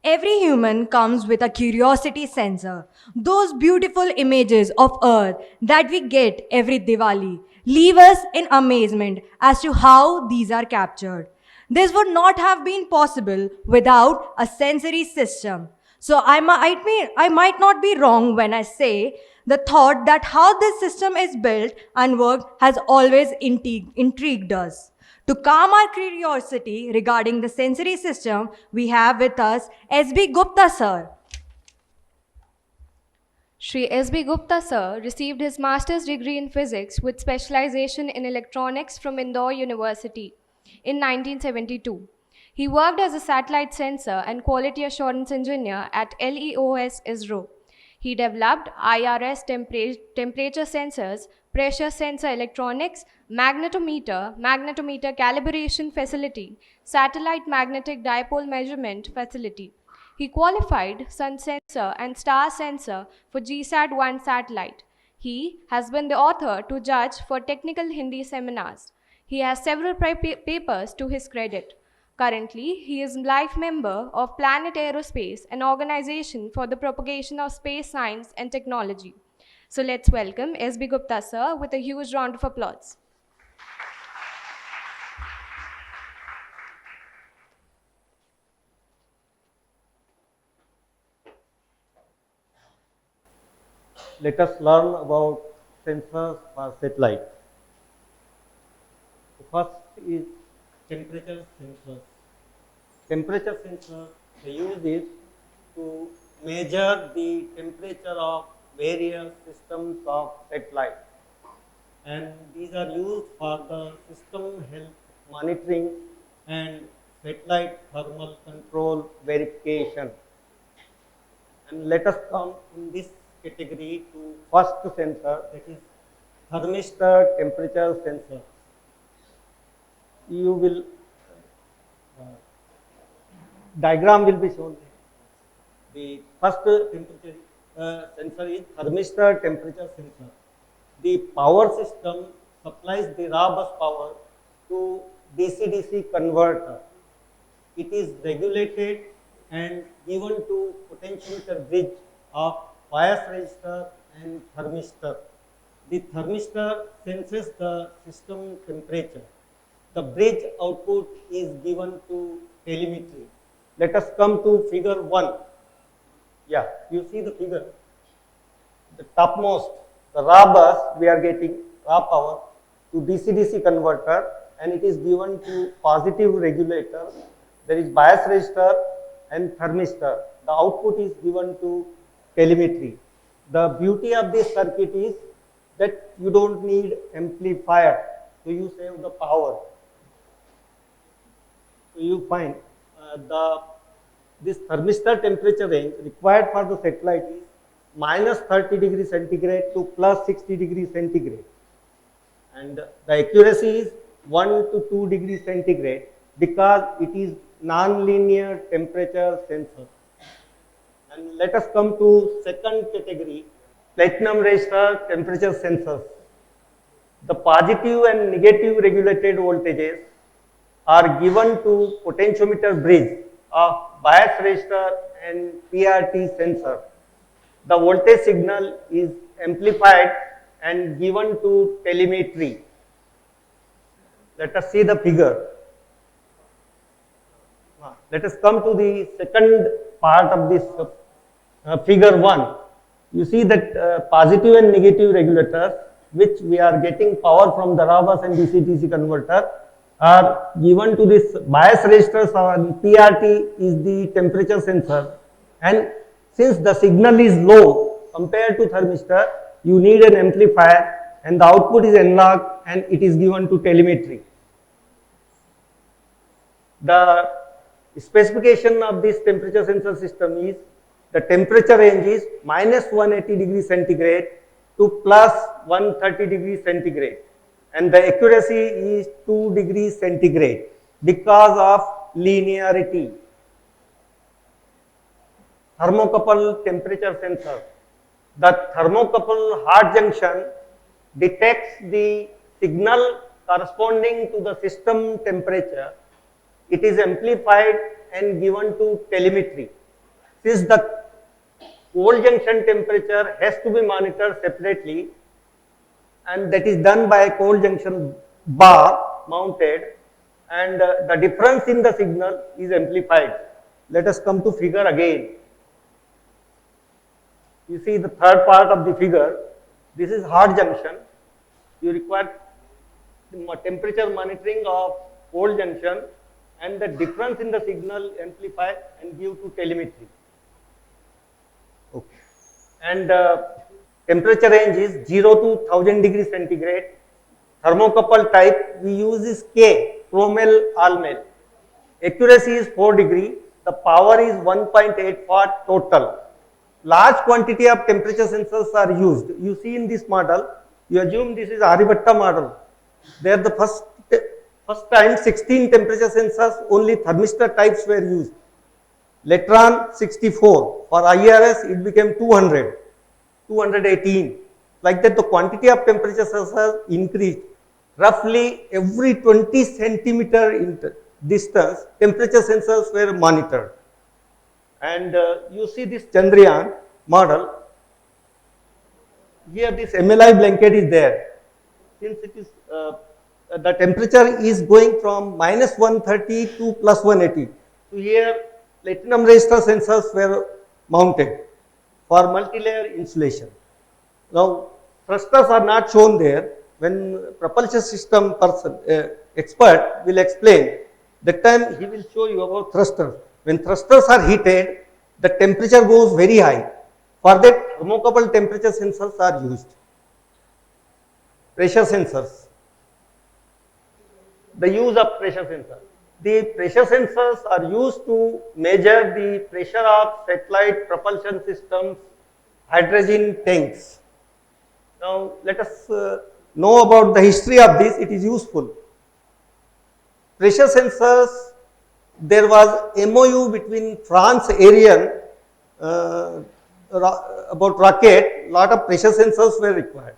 Every human comes with a curiosity sensor. Those beautiful images of Earth that we get every Diwali leave us in amazement as to how these are captured. This would not have been possible without a sensory system. So I might not be wrong when I say the thought that how this system is built and worked has always intrigued us. To calm our curiosity regarding the sensory system, we have with us S.B. Gupta sir. Shri S.B. Gupta sir received his master's degree in physics with specialization in electronics from Indore University in 1972. He worked as a satellite sensor and quality assurance engineer at LEOS ISRO. He developed IRS temperature sensors, pressure sensor electronics, magnetometer calibration facility, satellite magnetic dipole measurement facility. He qualified Sun Sensor and Star Sensor for GSAT-1 satellite. He has been the author to judge for technical Hindi seminars. He has several papers to his credit. Currently, he is life member of Planet Aerospace, an organization for the propagation of space science and technology. So let's welcome S.B. Gupta sir with a huge round of applause. Let us learn about sensors for satellite. The first is temperature sensors. Temperature sensor, the use is to measure the temperature of various systems of satellite, and these are used for the system health monitoring and satellite thermal control verification. And let us come in this category to first sensor, that is thermistor temperature sensor. You will diagram will be shown. The first temperature sensor is thermistor temperature sensor. The power system supplies the raw bus power to DC-DC converter. It is regulated and given to potentiometer bridge of bias resistor and thermistor. The thermistor senses the system temperature. The bridge output is given to telemetry. Let us come to figure 1. Yeah, you see the figure. The topmost, the raw bus, we are getting raw power to DC-DC converter, and it is given to positive regulator. There is bias resistor and thermistor. The output is given to telemetry. The beauty of this circuit is that you don't need amplifier, so you save the power. So you find this thermistor temperature range required for the satellite is minus 30 degree centigrade to plus 60 degree centigrade, and the accuracy is 1 to 2 degree centigrade because it is non-linear temperature sensor. And let us come to second category, platinum resistor temperature sensors. The positive and negative regulated voltages are given to potentiometer bridge of bias resistor and PRT sensor. The voltage signal is amplified and given to telemetry. Let us see the figure. Let us come to the second part of this figure 1. You see that positive and negative regulators, which we are getting power from the raw bus and DC-DC converter, are given to this bias resistors, or PRT is the temperature sensor, and since the signal is low compared to thermistor, you need an amplifier, and the output is analog and it is given to telemetry. The specification of this temperature sensor system is the temperature range is minus 180 degree centigrade to plus 130 degree centigrade, and the accuracy is 2 degrees centigrade because of linearity. Thermocouple temperature sensor. The thermocouple hot junction detects the signal corresponding to the system temperature. It is amplified and given to telemetry. Since the cold junction temperature has to be monitored separately, and that is done by a cold junction bar mounted, and the difference in the signal is amplified. Let us come to figure again. You see the third part of the figure. This is hard junction. You require temperature monitoring of cold junction, and the difference in the signal amplify and give to telemetry. Okay. And temperature range is 0 to 1000 degrees centigrade. Thermocouple type we use is K, Cromel Almel. Accuracy is 4 degree. The power is 1.8 watt total. Large quantity of temperature sensors are used. You see in this model, you assume this is Aryabhatta model. There the first time 16 temperature sensors, only thermistor types were used. Later on 64. For IRS it became 200, 218. Like that the quantity of temperature sensors increased. Roughly every 20 centimeter distance, temperature sensors were monitored. And you see this Chandrayaan model. Here this MLI blanket is there. Since it is the temperature is going from minus 130 to plus 180. So here platinum resistor sensors were mounted for multi-layer insulation. Now thrusters are not shown there. When propulsion system person expert will explain, that time he will show you about thrusters. When thrusters are heated, the temperature goes very high. For that, thermocouple temperature sensors are used. Pressure sensors. The use of pressure sensor. The pressure sensors are used to measure the pressure of satellite propulsion systems, hydrogen tanks. Now, let us know about the history of this. It is useful. Pressure sensors, there was MOU between France Ariane about rocket, lot of pressure sensors were required.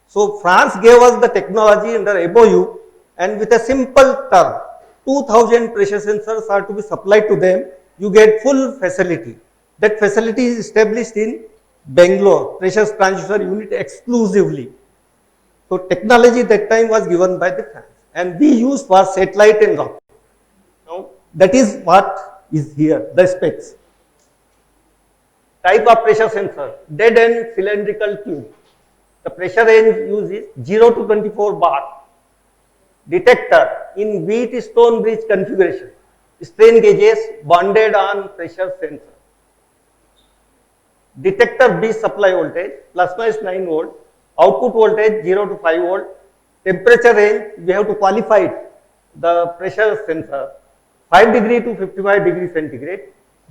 So France gave us the technology under MOU, and with a simple term, 2000 pressure sensors are to be supplied to them. You get full facility. That facility is established in Bangalore, pressure transducer unit exclusively. So technology that time was given by the France, and we use for satellite and rocket. Now that is what is here, the specs. Type of pressure sensor, dead end cylindrical tube. The pressure range used is 0 to 24 bar. Detector in Wheatstone bridge configuration. Strain gauges bonded on pressure sensor. Detector B supply voltage plus minus 9 volt. Output voltage 0 to 5 volt. Temperature range we have to qualify it. The pressure sensor 5 degree to 55 degree centigrade.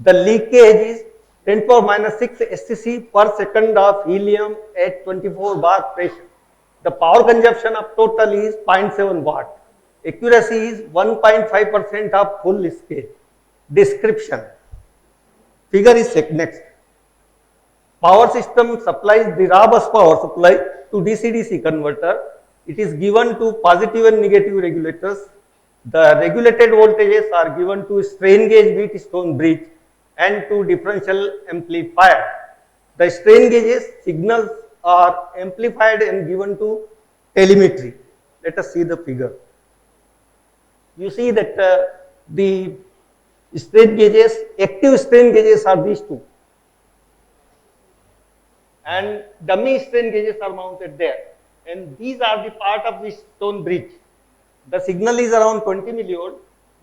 The leakage is 10 to the power minus 6 SCC per second of helium at 24 bar pressure. The power consumption of total is 0.7 watt. Accuracy is 1.5% of full scale. Description. Figure is next. Power system supplies the raw bus power supply to DC-DC converter. It is given to positive and negative regulators. The regulated voltages are given to strain gauge Wheatstone bridge and to differential amplifier. The strain gauges signals are amplified and given to telemetry. Let us see the figure. You see that the strain gauges, active strain gauges are these two, and dummy strain gauges are mounted there, and these are the part of the stone bridge. The signal is around 20 millivolt.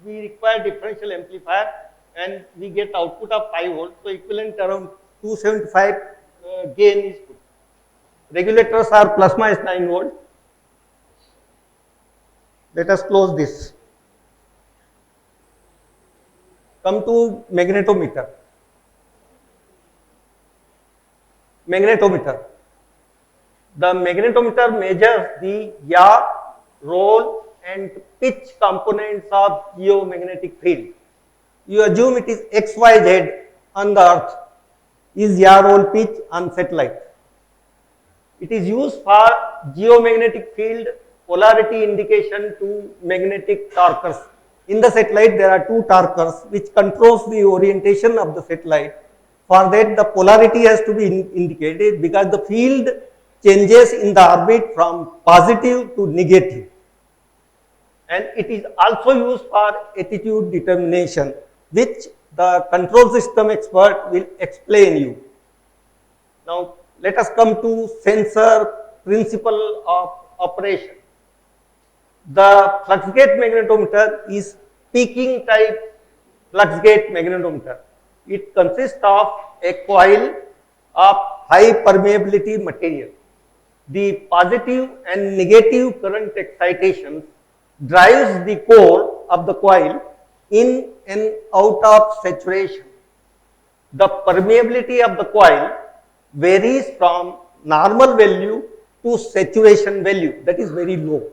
We require differential amplifier, and we get output of 5 volts, so equivalent around 275 gain is put. Regulators are plus minus 9 volt. Let us close this. Come to magnetometer. Magnetometer. The magnetometer measures the yaw, roll and pitch components of geomagnetic field. You assume it is XYZ on the earth, is yaw, roll, pitch on satellite. It is used for geomagnetic field polarity indication to magnetic torquers. In the satellite there are two torquers which controls the orientation of the satellite. For that, the polarity has to be indicated because the field changes in the orbit from positive to negative. And it is also used for attitude determination, which the control system expert will explain you. Now, let us come to sensor principle of operation. The flux gate magnetometer is peaking type flux gate magnetometer. It consists of a coil of high permeability material. The positive and negative current excitations drives the core of the coil in and out of saturation. The permeability of the coil varies from normal value to saturation value, that is very low.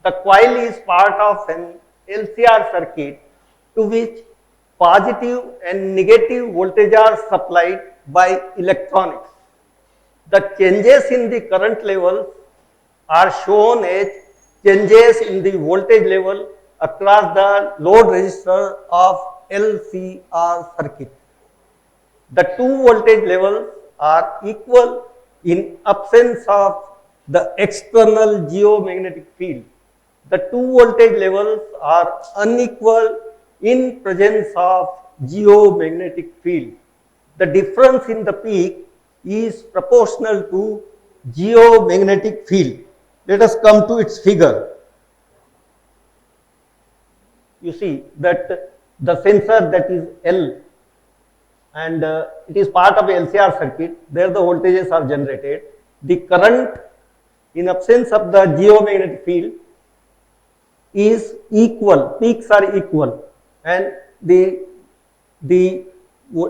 The coil is part of an LCR circuit to which positive and negative voltage are supplied by electronics. The changes in the current levels are shown as changes in the voltage level across the load resistor of LCR circuit. The two voltage levels are equal in absence of the external geomagnetic field. The two voltage levels are unequal in presence of geomagnetic field. The difference in the peak is proportional to geomagnetic field. Let us come to its figure. You see that the sensor, that is L, and it is part of a LCR circuit. There the voltages are generated. The current in absence of the geomagnetic field is equal, peaks are equal, and the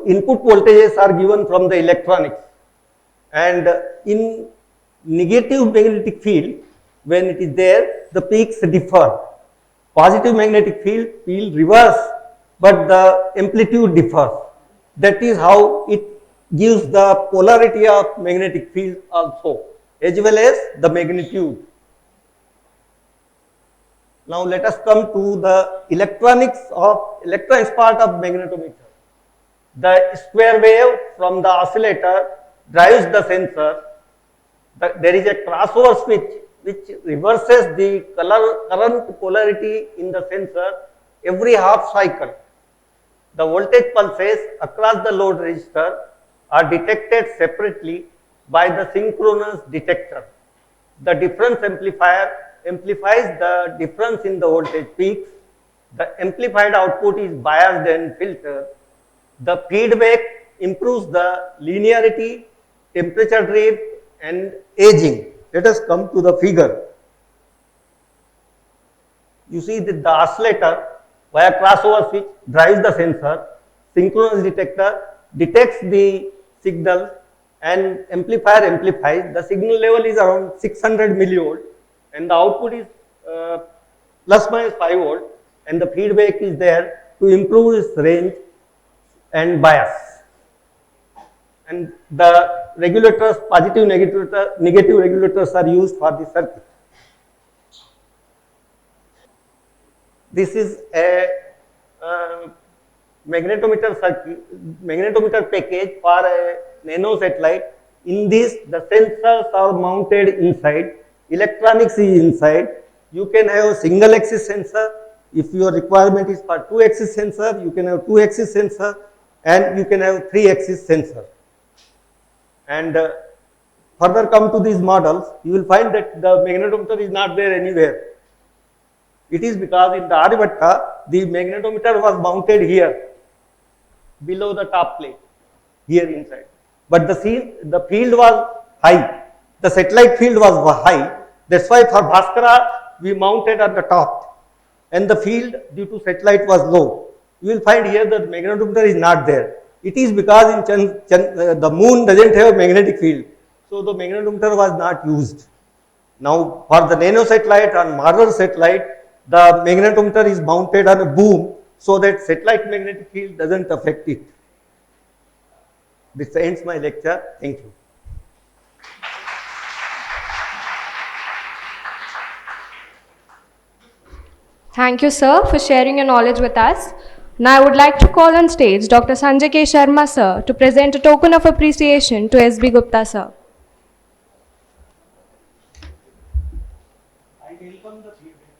input voltages are given from the electronics. And in negative magnetic field, when it is there, the peaks differ. Positive magnetic field reverse, but the amplitude differs. That is how it gives the polarity of magnetic field also, as well as the magnitude. Now let us come to the electronics part of magnetometer. The square wave from the oscillator drives the sensor. There is a crossover switch which reverses the current polarity in the sensor every half cycle. The voltage pulses across the load resistor are detected separately by the synchronous detector. The difference amplifier amplifies the difference in the voltage peaks. The amplified output is biased and filtered. The feedback improves the linearity, temperature drift, and aging. Let us come to the figure. You see that the oscillator via crossover switch drives the sensor. Synchronous detector detects the signal and amplifier amplifies. The signal level is around 600 millivolt and the output is plus minus 5 volt, and the feedback is there to improve its range and bias. And the regulators, positive negative regulators are used for the circuit. This is a magnetometer package for a nano satellite. In this, the sensors are mounted inside, electronics is inside. You can have a single axis sensor. If your requirement is for 2-axis sensor, you can have 2-axis sensor, and you can have 3-axis sensor. And further come to these models, you will find that the magnetometer is not there anywhere. It is because in the Aryabhatta, the magnetometer was mounted here, below the top plate, here inside. But the field was high, the satellite field was high. That's why for Bhaskara, we mounted at the top, and the field due to satellite was low. You will find here that magnetometer is not there. It is because in the moon doesn't have a magnetic field, so the magnetometer was not used. Now for the nano satellite and modern satellite, the magnetometer is mounted on a boom so that satellite magnetic field doesn't affect it. This ends my lecture. Thank you. Thank you, sir, for sharing your knowledge with us. Now I would like to call on stage Dr. Sanjay K. Sharma sir to present a token of appreciation to S.B. Gupta sir. I welcome the feedback.